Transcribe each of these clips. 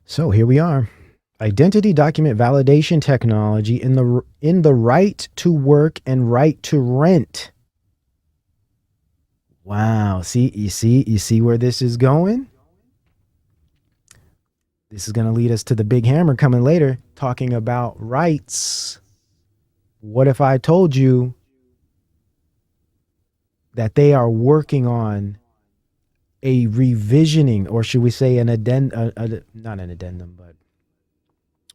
So here we are. Identity document validation technology in the right to work and right to rent. Wow. You see where this is going? This is going to lead us to the big hammer coming later, talking about rights. What if I told you that they are working on a revisioning, or should we say an addendum, not an addendum, but,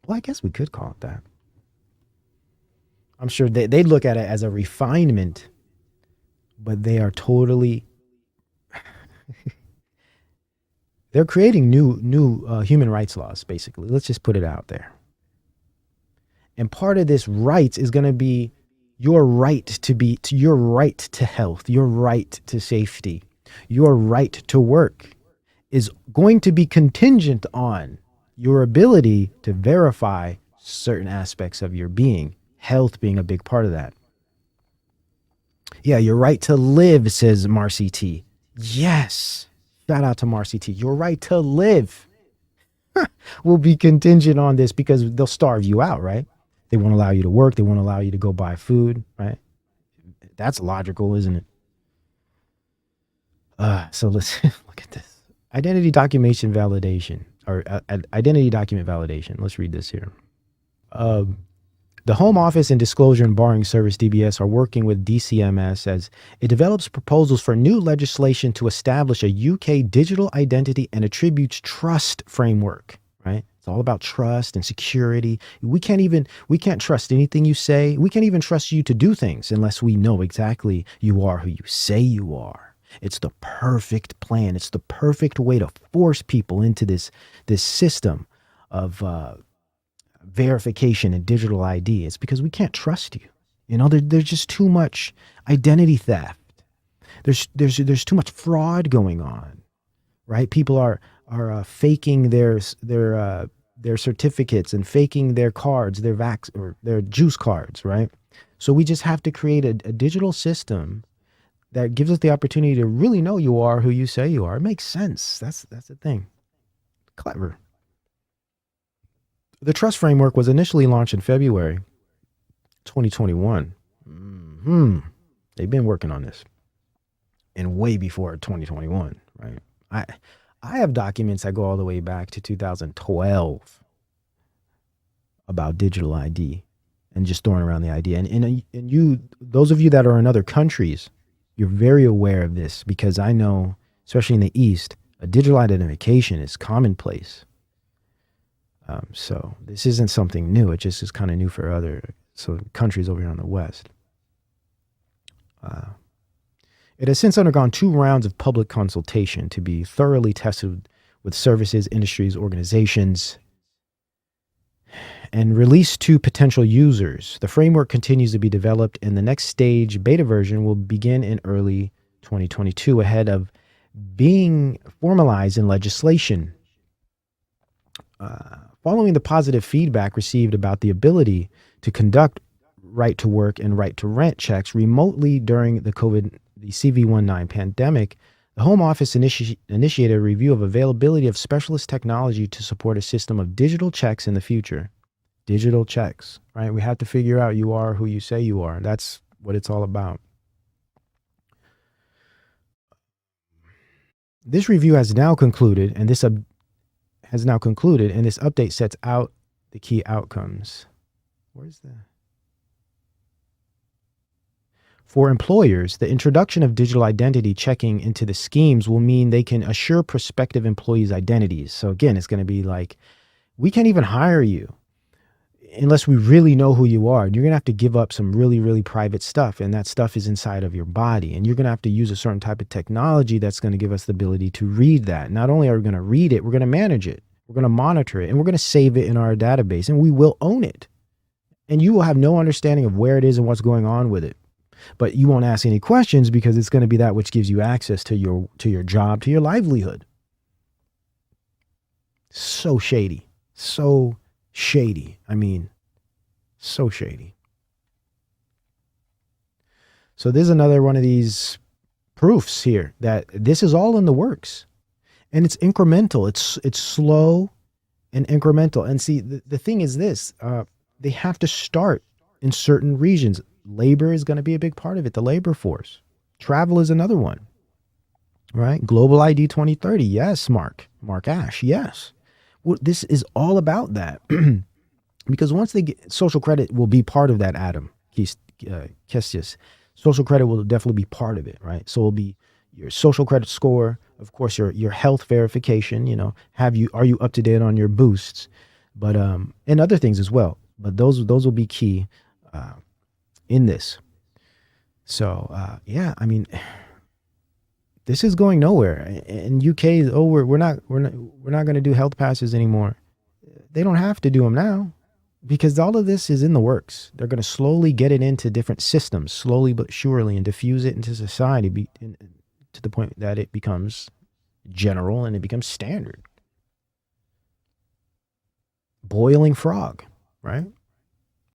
well, I guess we could call it that. I'm sure they'd look at it as a refinement, but they are totally, they're creating new human rights laws, basically. Let's just put it out there. And part of this rights is going to be your right to your right to health, your right to safety, your right to work is going to be contingent on your ability to verify certain aspects of your being, health being a big part of that. Yeah, your right to live, says Marcy T. Yes. Shout out to Marcy T. Your right to live will be contingent on this because they'll starve you out, right? They won't allow you to work. They won't allow you to go buy food, right? That's logical, isn't it? So let's look at this. Identity documentation validation, or identity document validation. Let's read this here. The Home Office and Disclosure and Barring Service, DBS, are working with DCMS as it develops proposals for new legislation to establish a UK digital identity and attributes trust framework, right? It's all about trust and security. We can't trust anything you say. We can't even trust you to do things unless we know exactly you are who you say you are. It's the perfect plan. It's the perfect way to force people into this system of verification and digital ID. It's because we can't trust you. You know, there's just too much identity theft. There's too much fraud going on, right? People are faking their certificates and faking their cards, their juice cards, right? So we just have to create a digital system that gives us the opportunity to really know you are who you say you are. It makes sense. That's the thing. Clever. The trust framework was initially launched in February 2021. They've been working on this, and way before 2021, right? I have documents that go all the way back to 2012 about digital ID and just throwing around the idea. And you, those of you that are in other countries, you're very aware of this because I know, especially in the East, a digital identification is commonplace. So this isn't something new. It just is kind of new for other countries over here on the West. It has since undergone 2 rounds of public consultation to be thoroughly tested with services, industries, organizations, and released to potential users. The framework continues to be developed, and the next stage beta version will begin in early 2022 ahead of being formalized in legislation. Following the positive feedback received about the ability to conduct right to work and right to rent checks remotely during the CV-19 pandemic, the Home Office initiated a review of availability of specialist technology to support a system of digital checks in the future. Digital checks, right? We have to figure out you are who you say you are. That's what it's all about. This review has now concluded, and this update sets out the key outcomes. Where's the... For employers, the introduction of digital identity checking into the schemes will mean they can assure prospective employees' identities. So again, it's going to be like, we can't even hire you unless we really know who you are. You're going to have to give up some really, really private stuff, and that stuff is inside of your body. And you're going to have to use a certain type of technology that's going to give us the ability to read that. Not only are we going to read it, we're going to manage it. We're going to monitor it, and we're going to save it in our database, and we will own it. And you will have no understanding of where it is and what's going on with it. But you won't ask any questions because it's going to be that which gives you access to your job, to your livelihood. So shady. So shady. I mean, so shady. So there's another one of these proofs here that this is all in the works. And it's incremental. It's slow. and incremental. And see, the thing is this, they have to start in certain regions. Labor is going to be a big part of it, the labor force. Travel is another one, right? Global ID 2030. Yes, Mark Ash. Yes. Well, this is all about that. Because once they get, social credit will be part of that, Adam Kestius. Social credit will definitely be part of it, right? So it'll be your social credit score, of course, your health verification, are you up to date on your boosts, but and other things as well. But those will be key in this. So yeah, I mean, this is going nowhere. And UK is, we're not going to do health passes anymore. They don't have to do them now, because all of this is in the works. They're going to slowly get it into different systems, slowly but surely, and diffuse it into society to the point that it becomes general and it becomes standard. Boiling frog, right?